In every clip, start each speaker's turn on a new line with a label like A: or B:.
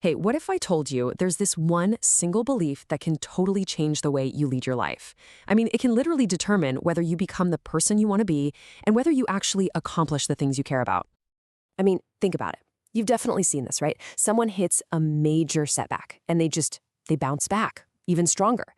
A: Hey, what if I told you there's this one single belief that can totally change the way you lead your life? I mean, it can literally determine whether you become the person you want to be and whether you actually accomplish the things you care about.
B: I mean, think about it. You've definitely seen this, right? Someone hits a major setback and they bounce back even stronger.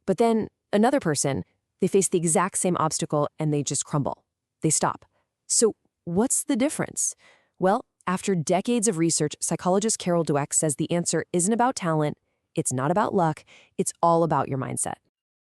B: But then another person, they face the exact same obstacle and they just crumble. They stop. So what's the difference? Well, after decades of research, psychologist Carol Dweck says the answer isn't about talent, it's not about luck, it's all about your mindset.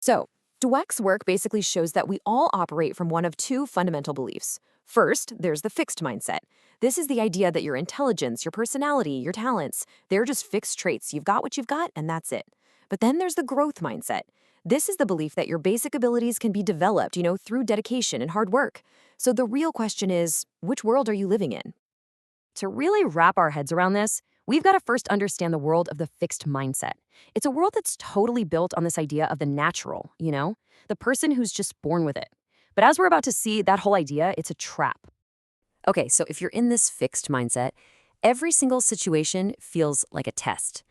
B: So, Dweck's work basically shows that we all operate from one of two fundamental beliefs. First, there's the fixed mindset. This is the idea that your intelligence, your personality, your talents, they're just fixed traits. You've got what you've got, and that's it. But then there's the growth mindset. This is the belief that your basic abilities can be developed, through dedication and hard work. So the real question is, which world are you living in? To really wrap our heads around this, we've got to first understand the world of the fixed mindset. It's a world that's totally built on this idea of the natural, the person who's just born with it. But as we're about to see, that whole idea, it's a trap. Okay, so if you're in this fixed mindset, every single situation feels like a test.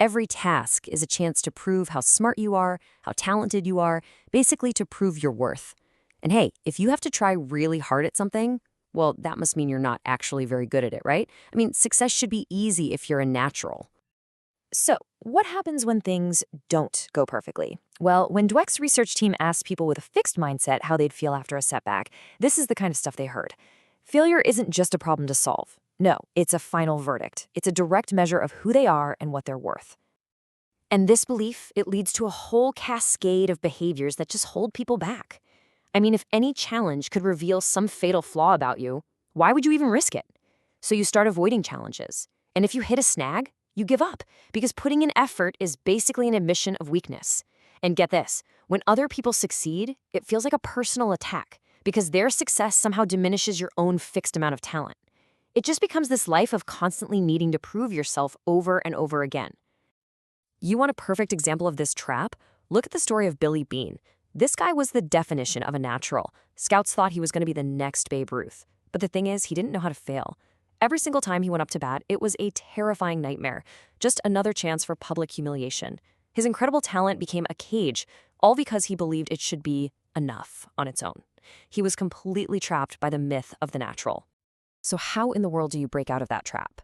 B: Every task is a chance to prove how smart you are, how talented you are, basically to prove your worth. And hey, if you have to try really hard at something, well, that must mean you're not actually very good at it, right? I mean, success should be easy if you're a natural. So, what happens when things don't go perfectly? Well, when Dweck's research team asked people with a fixed mindset how they'd feel after a setback, this is the kind of stuff they heard. Failure isn't just a problem to solve. No, it's a final verdict. It's a direct measure of who they are and what they're worth. And this belief, it leads to a whole cascade of behaviors that just hold people back. I mean, if any challenge could reveal some fatal flaw about you, why would you even risk it? So you start avoiding challenges. And if you hit a snag, you give up, because putting in effort is basically an admission of weakness. And get this, when other people succeed, it feels like a personal attack, because their success somehow diminishes your own fixed amount of talent. It just becomes this life of constantly needing to prove yourself over and over again. You want a perfect example of this trap? Look at the story of Billy Beane. This guy was the definition of a natural. Scouts thought he was going to be the next Babe Ruth. But the thing is, he didn't know how to fail. Every single time he went up to bat, it was a terrifying nightmare. Just another chance for public humiliation. His incredible talent became a cage, all because he believed it should be enough on its own. He was completely trapped by the myth of the natural. So how in the world do you break out of that trap?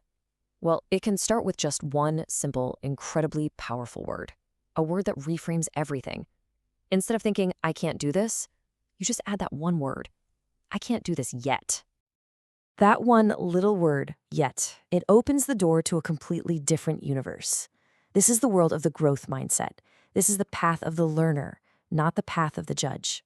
B: Well, it can start with just one simple, incredibly powerful word. A word that reframes everything. Instead of thinking, I can't do this, you just add that one word. I can't do this yet. That one little word, yet, it opens the door to a completely different universe. This is the world of the growth mindset. This is the path of the learner, not the path of the judge.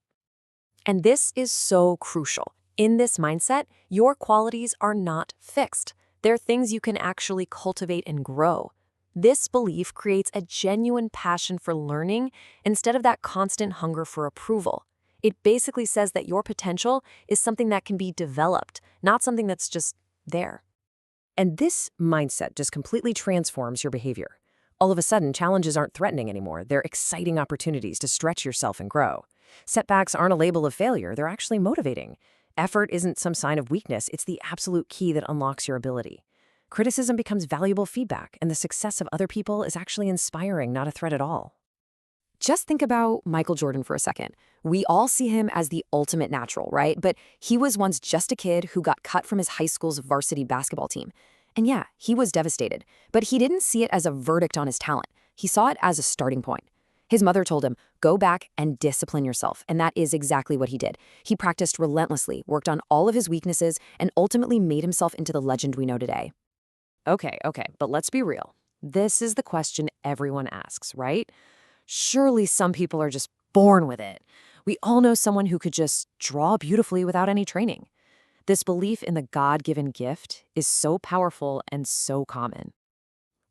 B: And this is so crucial. In this mindset, your qualities are not fixed. They're things you can actually cultivate and grow. This belief creates a genuine passion for learning instead of that constant hunger for approval. It basically says that your potential is something that can be developed, not something that's just there. And this mindset just completely transforms your behavior. All of a sudden, challenges aren't threatening anymore. They're exciting opportunities to stretch yourself and grow. Setbacks aren't a label of failure. They're actually motivating. Effort isn't some sign of weakness. It's the absolute key that unlocks your ability. Criticism becomes valuable feedback, and the success of other people is actually inspiring, not a threat at all. Just think about Michael Jordan for a second. We all see him as the ultimate natural, right? But he was once just a kid who got cut from his high school's varsity basketball team. And yeah, he was devastated, but he didn't see it as a verdict on his talent. He saw it as a starting point. His mother told him, go back and discipline yourself, and that is exactly what he did. He practiced relentlessly, worked on all of his weaknesses, and ultimately made himself into the legend we know today. Okay, but let's be real. This is the question everyone asks, right? Surely some people are just born with it. We all know someone who could just draw beautifully without any training. This belief in the God-given gift is so powerful and so common.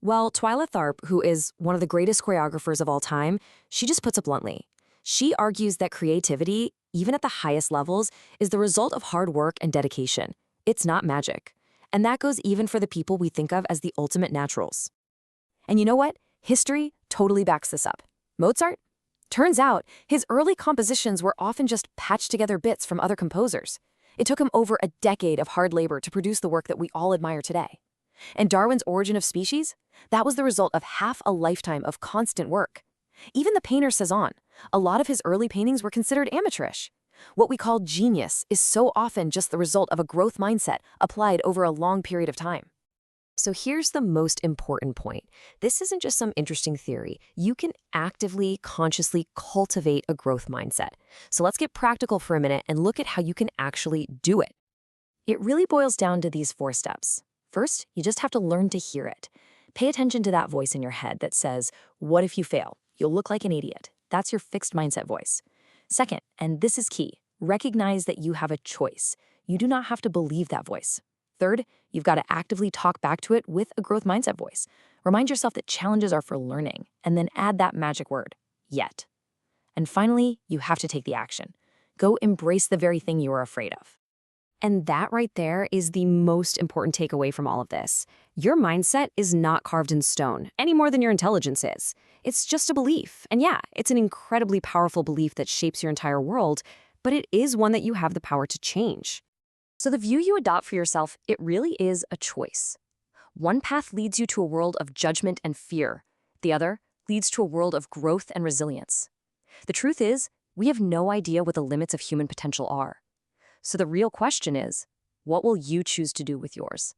B: Well, Twyla Tharp, who is one of the greatest choreographers of all time, she just puts it bluntly. She argues that creativity, even at the highest levels, is the result of hard work and dedication. It's not magic. And that goes even for the people we think of as the ultimate naturals. And you know what? History totally backs this up. Mozart? Turns out, his early compositions were often just patched together bits from other composers. It took him over a decade of hard labor to produce the work that we all admire today. And Darwin's Origin of Species? That was the result of half a lifetime of constant work. Even the painter Cezanne, a lot of his early paintings were considered amateurish. What we call genius is so often just the result of a growth mindset applied over a long period of time. So here's the most important point. This isn't just some interesting theory. You can actively, consciously cultivate a growth mindset. So let's get practical for a minute and look at how you can actually do it. It really boils down to these 4 steps. First, you just have to learn to hear it. Pay attention to that voice in your head that says, "What if you fail? You'll look like an idiot." That's your fixed mindset voice. Second, and this is key, recognize that you have a choice. You do not have to believe that voice. Third, you've got to actively talk back to it with a growth mindset voice. Remind yourself that challenges are for learning, and then add that magic word, yet. And finally, you have to take the action. Go embrace the very thing you are afraid of. And that right there is the most important takeaway from all of this. Your mindset is not carved in stone, any more than your intelligence is. It's just a belief. And yeah, it's an incredibly powerful belief that shapes your entire world, but it is one that you have the power to change. So the view you adopt for yourself, it really is a choice. One path leads you to a world of judgment and fear. The other leads to a world of growth and resilience. The truth is, we have no idea what the limits of human potential are. So the real question is, what will you choose to do with yours?